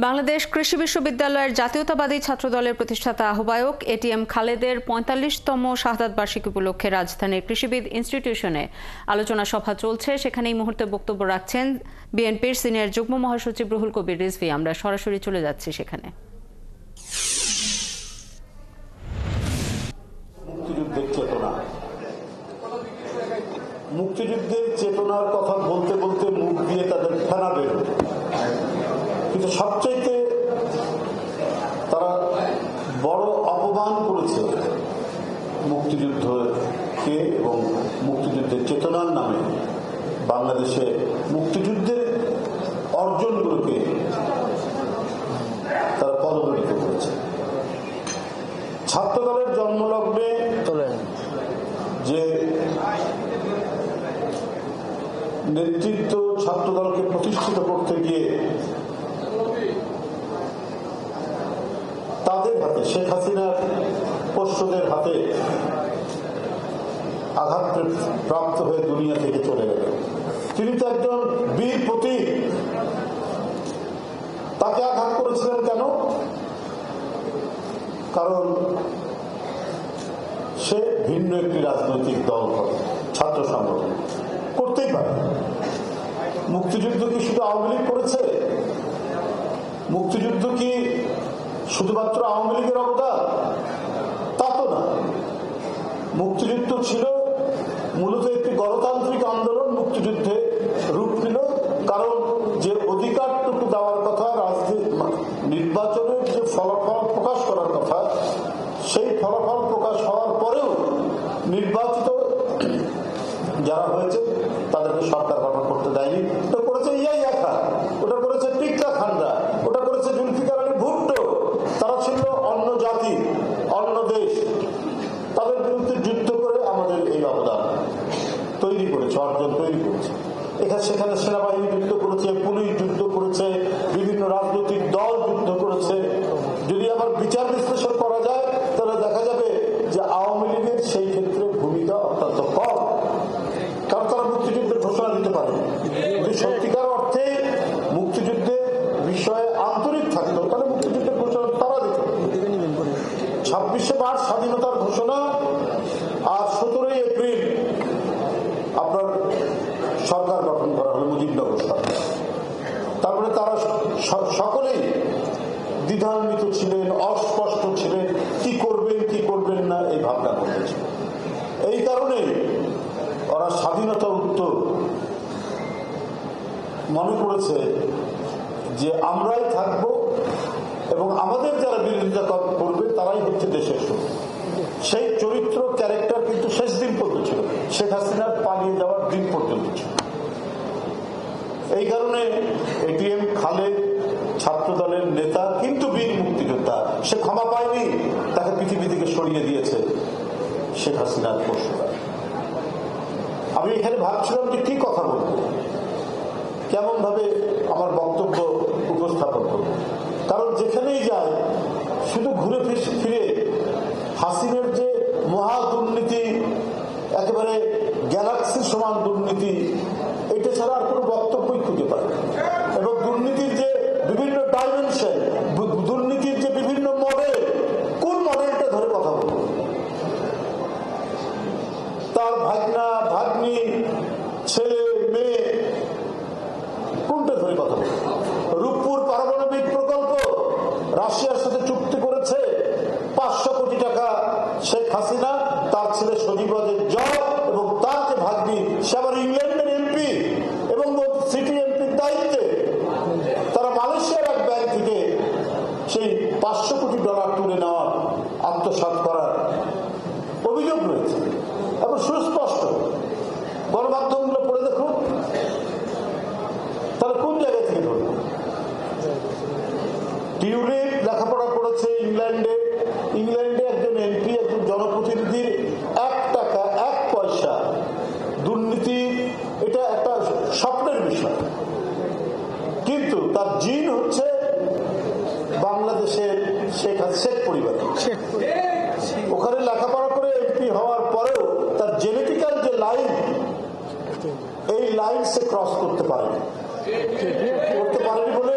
বাংলাদেশ কৃষি বিশ্ববিদ্যালয়ের জাতীয়তাবাদী ছাত্রদলের প্রতিষ্ঠাতা আহ্বায়ক এটিএম খালেদের ৪৫তম শাহাদাত বার্ষিকী উপলক্ষে রাজধানীর কৃষিবিদ ইনস্টিটিউশনে আলোচনা সভা চলছে। সেখানে এই মুহূর্তে বক্তব্য রাখছেন বিএনপির সিনিয়র যুগ্ম মহাসচিব রুহুল কবির রিজভী। আমরা সরাসরি চলে যাচ্ছি সেখানে। মুক্তিযুদ্ধের চেতনার কথা বলতে বলতে মুখ দিয়ে তাদের ফেনা বের হতো, কিন্তু সবচাইতে তারা বড় অপমান করেছে মুক্তিযুদ্ধকে এবং মুক্তিযুদ্ধের চেতনার নামে বাংলাদেশে মুক্তিযুদ্ধের অর্জনগুলোকে তারা পদদলিত করেছে। ছাত্রদলের জন্মলগ্নে যে নেতৃত্ব ছাত্রদলকে প্রতিষ্ঠিত করতে গিয়ে তাদের হাতে, শেখ হাসিনার পোষ্যদের হাতে আঘাত প্রাপ্ত হয়ে দুনিয়া থেকে চলে গেলেন। তিনি তো একজন বীর প্রতীক। তাকে আঘাত করেছিলেন কেন? কারণ সে ভিন্ন একটি রাজনৈতিক দল করে, ছাত্র সংগঠন করতেই পারে। মুক্তিযুদ্ধ কি শুধু আওয়ামী লীগ করেছে? মুক্তিযুদ্ধ কি শুধুমাত্র আওয়ামী লীগের অবদান? তা তো না। মুক্তিযুদ্ধ ছিল মূলত একটি গণতান্ত্রিক আন্দোলন। মুক্তিযুদ্ধে রূপ নিল কারণ যে অধিকারটুকু দেওয়ার কথা, নির্বাচনের যে ফলাফল প্রকাশ করার কথা, সেই ফলাফল প্রকাশ হওয়ার পরেও নির্বাচিত যারা হয়েছে তাদেরকে সরকার গঠন করতে দেয়নি। ওটা করেছে ইয়াহিয়া খান, ওটা করেছে টিক্কা খানরা, ওটা করেছে জুলফিকার আলী ভুট্টো। তারা ছিল অন্য জাতি, অন্য দেশ। তাদের বিরুদ্ধে যুদ্ধ করে আমাদের এই অবদান তৈরি করেছে, অর্জন তৈরি করেছে। সেখানে সেনাবাহিনী যুদ্ধ করেছে, পুলিশ যুদ্ধ করেছে, বিভিন্ন রাজনৈতিক দল যুদ্ধ করেছে। যদি আবার বিচার বিশ্লেষণ করা যায় তাহলে দেখা যাবে যে আওয়ামী লীগের সেই ক্ষেত্রে ভূমিকা অত্যন্ত কম, কারণ তারা মুক্তিযুদ্ধের ঘোষণা দিতে পারে। যদি সত্যিকার অর্থে মুক্তিযুদ্ধের বিষয়ে আন্তরিক থাকতো তাহলে মুক্তিযুদ্ধের ঘোষণা তারা দিত। 26শে মার্চ স্বাধীনতার ঘোষণা আর 17ই এপ্রিল আপনার সরকার গঠন করা হলো মুজিবনগর সরকার। তারপরে তারা সকলেই দ্বিধান্বিত ছিলেন, অস্পষ্ট ছিলেন, কি করবেন কি করবেন না এই ভাবনা করতেছিল। এই কারণে ওরা স্বাধীনতা উত্তর মনে করেছে যে আমরাই থাকব এবং আমাদের যারা বিরোধিতা করবে তারাই হচ্ছে দেশের শত্রু। সেই চরিত্র ক্যারেক্টার কিন্তু শেষ দিন পর্যন্ত ছিল, শেখ হাসিনার পালিয়ে যাওয়ার দিন পর্যন্ত ছিল। এই কারণে এটিএম খালেদ ছাত্রদলের নেতা, কিন্তু বীর মুক্তিযোদ্ধা। সে ক্ষমা পায়নি, তাকে পৃথিবী থেকে সরিয়ে দিয়েছে শেখ হাসিনার পোষ্যরা। আমি এখানে ভাবছিলাম যে কি কথা বলবো, কেমন ভাবে আমার বক্তব্য উপস্থাপন করবো। কারণ যেখানেই যায় শুধু ঘুরে ফিরে হাসিনের যে মহা দুর্নীতি, একেবারে গ্যালাক্সি সমান দুর্নীতি, এটা ছাড়া আর কোনো বক্তব্যই খুঁজে পায়। এবং দুর্নীতির যে বিভিন্ন ডাইমেনশন, দুর্নীতির যে বিভিন্ন মডেল, কোন মডেলটা ধরে কথা বলবো? তার ভাগনা ভাগ্নি, ছেলে মেয়ে, কোনটা ধরে কথা বলবো? রূপপুর পারমাণবিক প্রকল্প রাশিয়ার সাথে চুক্তি করেছে 500 কোটি টাকা শেখ হাসিনা, তার ছেলে সজীবদের জয় এবং তার যে ভাগ্নি সে আবার ইংল্যান্ডের এমপি এবং সিটি এমপির দায়িত্বে। তারা মালয়েশিয়ার এক ব্যাংক থেকে সেই 500 কোটি ডলার তুলে নেওয়ার, আত্মসাৎ করার অভিযোগ রয়েছে এবং সুস্পষ্ট। গণমাধ্যমগুলো পড়ে দেখুন, তাহলে কোন জায়গা থেকে ধরবে? টিউলিপ লেখাপড়া করেছে ইংল্যান্ডে, ইংল্যান্ডে একজন এমপি, একজন জনপ্রতিনিধির 1 টাকা 1 পয়সা দুর্নীতি, এটা একটা স্বপ্নের বিষয়। কিন্তু তার জিন হচ্ছে বাংলাদেশের শেখ পরিবার। ওখানে লেখাপড়া করে এমপি হওয়ার পরেও তার জেনেটিক্যাল যে লাইন, এই লাইন সে ক্রস করতে পারেনি বলে